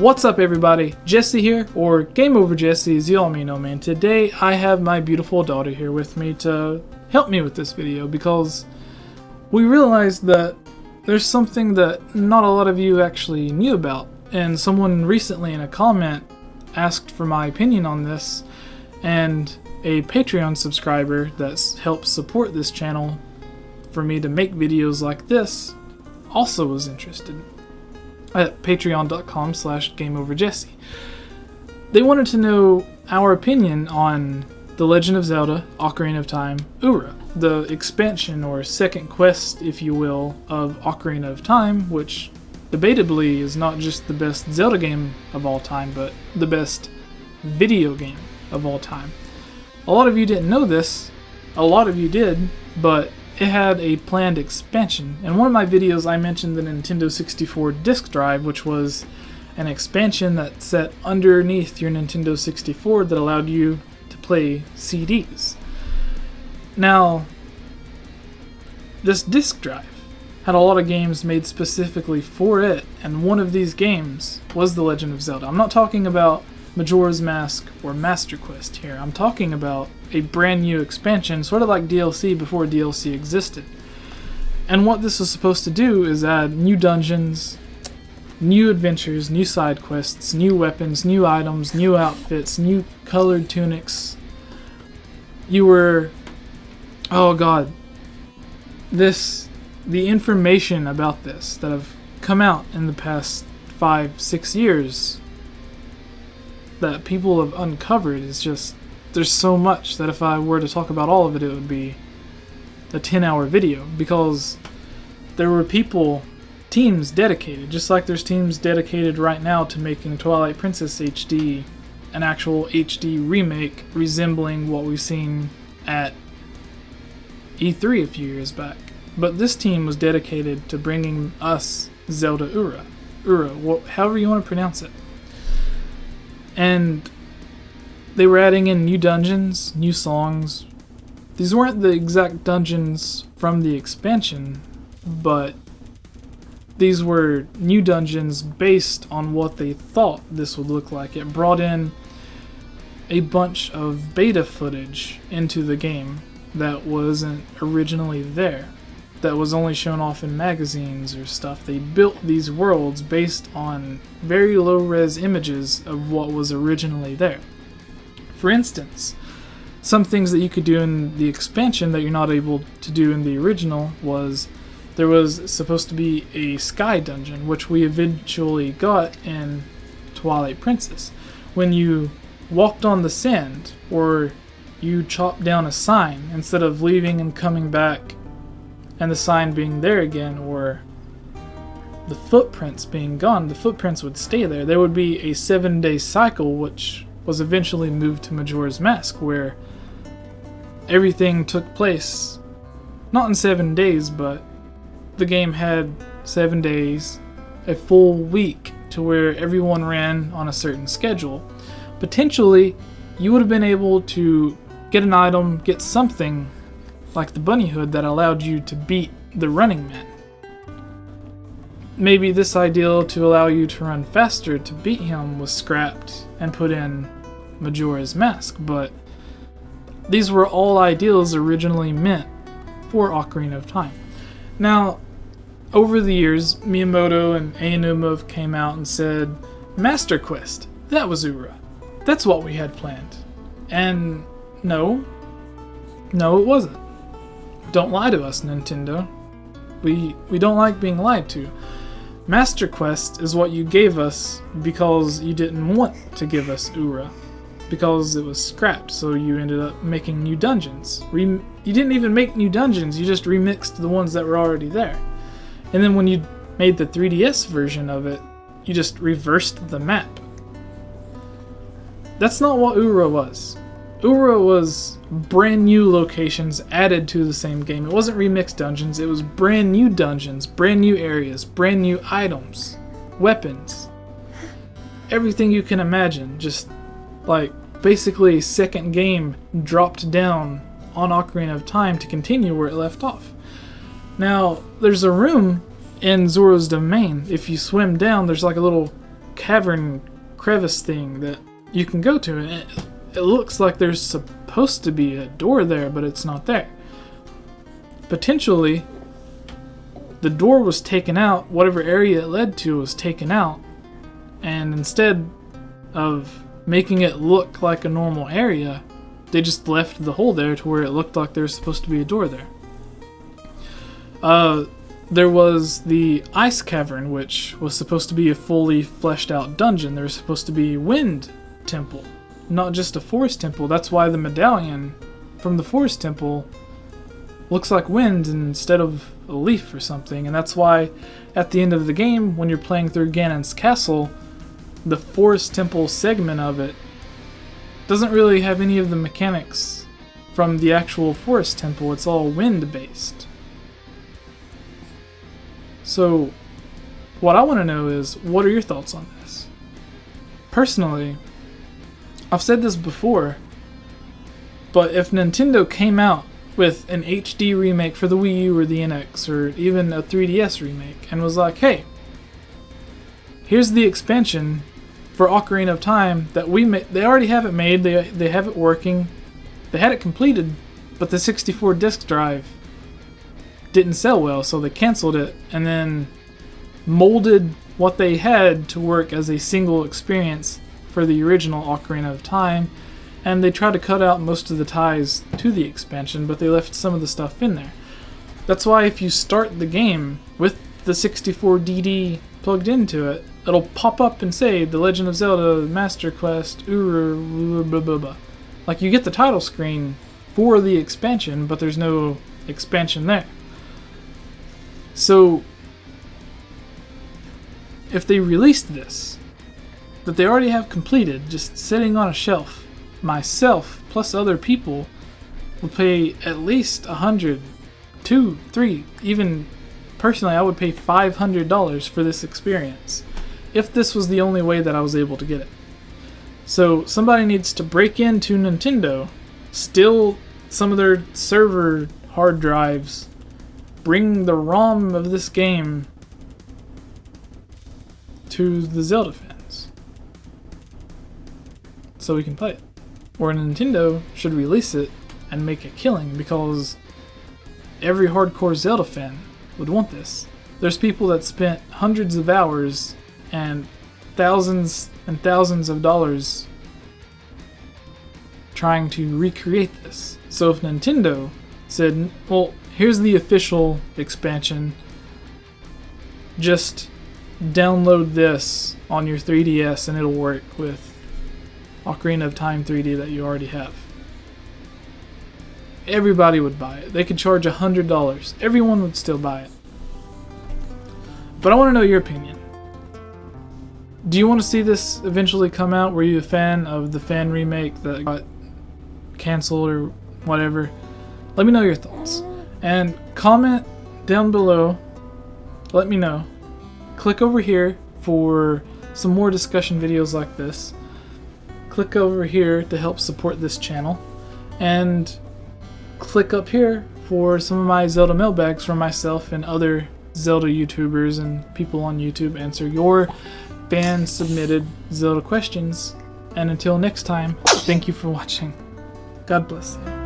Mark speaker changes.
Speaker 1: What's up everybody, Jesse here, or Game Over Jesse as you all may know me, and today I have my beautiful daughter here with me to help me with this video because we realized that there's something that not a lot of you actually knew about, and someone recently in a comment asked for my opinion on this, and a Patreon subscriber that's helped support this channel for me to make videos like this also was interested at patreon.com/GameOverJesse. They wanted to know our opinion on The Legend of Zelda Ocarina of Time Ura, the expansion or second quest, if you will, of Ocarina of Time, which debatably is not just the best Zelda game of all time, but the best video game of all time. A lot of you didn't know this, a lot of you did, but it had a planned expansion. In one of my videos I mentioned the Nintendo 64 disk drive, which was an expansion that sat underneath your Nintendo 64 that allowed you to play CDs. Now, this disk drive had a lot of games made specifically for it, and one of these games was The Legend of Zelda. I'm not talking about Majora's Mask or Master Quest here. I'm talking about a brand new expansion, sort of like DLC before DLC existed. And what this was supposed to do is add new dungeons, new adventures, new side quests, new weapons, new items, new outfits, new colored tunics. The information about this that have come out in the past 5-6 years that people have uncovered is just, there's so much that if I were to talk about all of it, it would be a 10-hour video, because there were teams dedicated, just like there's teams dedicated right now to making Twilight Princess HD an actual HD remake resembling what we've seen at E3 a few years back. But this team was dedicated to bringing us Zelda Ura, however you want to pronounce it. And they were adding in new dungeons, new songs. These weren't the exact dungeons from the expansion, but these were new dungeons based on what they thought this would look like. It brought in a bunch of beta footage into the game that wasn't originally there, that was only shown off in magazines or stuff. They built these worlds based on very low-res images of what was originally there. For instance, some things that you could do in the expansion that you're not able to do in the original was there was supposed to be a sky dungeon, which we eventually got in Twilight Princess. When you walked on the sand, or you chopped down a sign, instead of leaving and coming back and the sign being there again, or the footprints being gone, the footprints would stay there. There would be a 7-day cycle, which was eventually moved to Majora's Mask, where everything took place not in 7 days, but the game had 7 days, a full week, to where everyone ran on a certain schedule. Potentially, you would have been able to get an item, get something like the bunny hood that allowed you to beat the Running Man. Maybe this ideal to allow you to run faster to beat him was scrapped and put in Majora's Mask, but these were all ideals originally meant for Ocarina of Time. Now, over the years, Miyamoto and Aonuma came out and said, Master Quest, that was Ura. That's what we had planned. And no, it wasn't. Don't lie to us, Nintendo. We don't like being lied to. Master Quest is what you gave us because you didn't want to give us Ura, because it was scrapped, so you ended up making new dungeons. You didn't even make new dungeons, you just remixed the ones that were already there. And then when you made the 3DS version of it, you just reversed the map. That's not what Ura was. Ura was brand new locations added to the same game. It wasn't remixed dungeons, it was brand new dungeons, brand new areas, brand new items, weapons. Everything you can imagine, just like basically a second game dropped down on Ocarina of Time to continue where it left off. Now, there's a room in Zora's Domain. If you swim down, there's like a little cavern crevice thing that you can go to, and it looks like there's supposed to be a door there, but it's not there. Potentially, the door was taken out, whatever area it led to was taken out, and instead of making it look like a normal area, they just left the hole there to where it looked like there was supposed to be a door there. There was the ice cavern, which was supposed to be a fully fleshed out dungeon. There was supposed to be wind temple, not just a forest temple. That's why the medallion from the forest temple looks like wind instead of a leaf or something. And that's why at the end of the game, when you're playing through Ganon's castle, the forest temple segment of it doesn't really have any of the mechanics from the actual forest temple. It's all wind based. So what I want to know is, what are your thoughts on this? Personally, I've said this before, but if Nintendo came out with an HD remake for the Wii U or the NX or even a 3DS remake and was like, hey, here's the expansion for Ocarina of Time that we made. They already have it made, they have it working, they had it completed, but the 64 disk drive didn't sell well, so they canceled it and then molded what they had to work as a single experience for the original Ocarina of Time, and they tried to cut out most of the ties to the expansion, but they left some of the stuff in there. That's why if you start the game with the 64DD plugged into it, it'll pop up and say The Legend of Zelda Master Quest Ura blah blah blah. Like, you get the title screen for the expansion, but there's no expansion there. So if they released this, that they already have completed, just sitting on a shelf, myself plus other people would pay at least $100, $200, $300, even personally I would pay $500 for this experience if this was the only way that I was able to get it. So somebody needs to break into Nintendo, steal some of their server hard drives, bring the ROM of this game to the Zelda fans so we can play it. Or Nintendo should release it and make a killing, because every hardcore Zelda fan would want this. There's people that spent hundreds of hours and thousands of dollars trying to recreate this. So if Nintendo said, well, here's the official expansion, just download this on your 3DS and it'll work with Ocarina of Time 3D that you already have, everybody would buy it. They could charge $100. Everyone would still buy it. But I want to know your opinion. Do you want to see this eventually come out? Were you a fan of the fan remake that got canceled or whatever? Let me know your thoughts. And comment down below. Let me know. Click over here for some more discussion videos like this. Click over here to help support this channel. And click up here for some of my Zelda mailbags from myself and other Zelda YouTubers and people on YouTube. Answer your fan submitted Zelda questions. And until next time, thank you for watching. God bless you.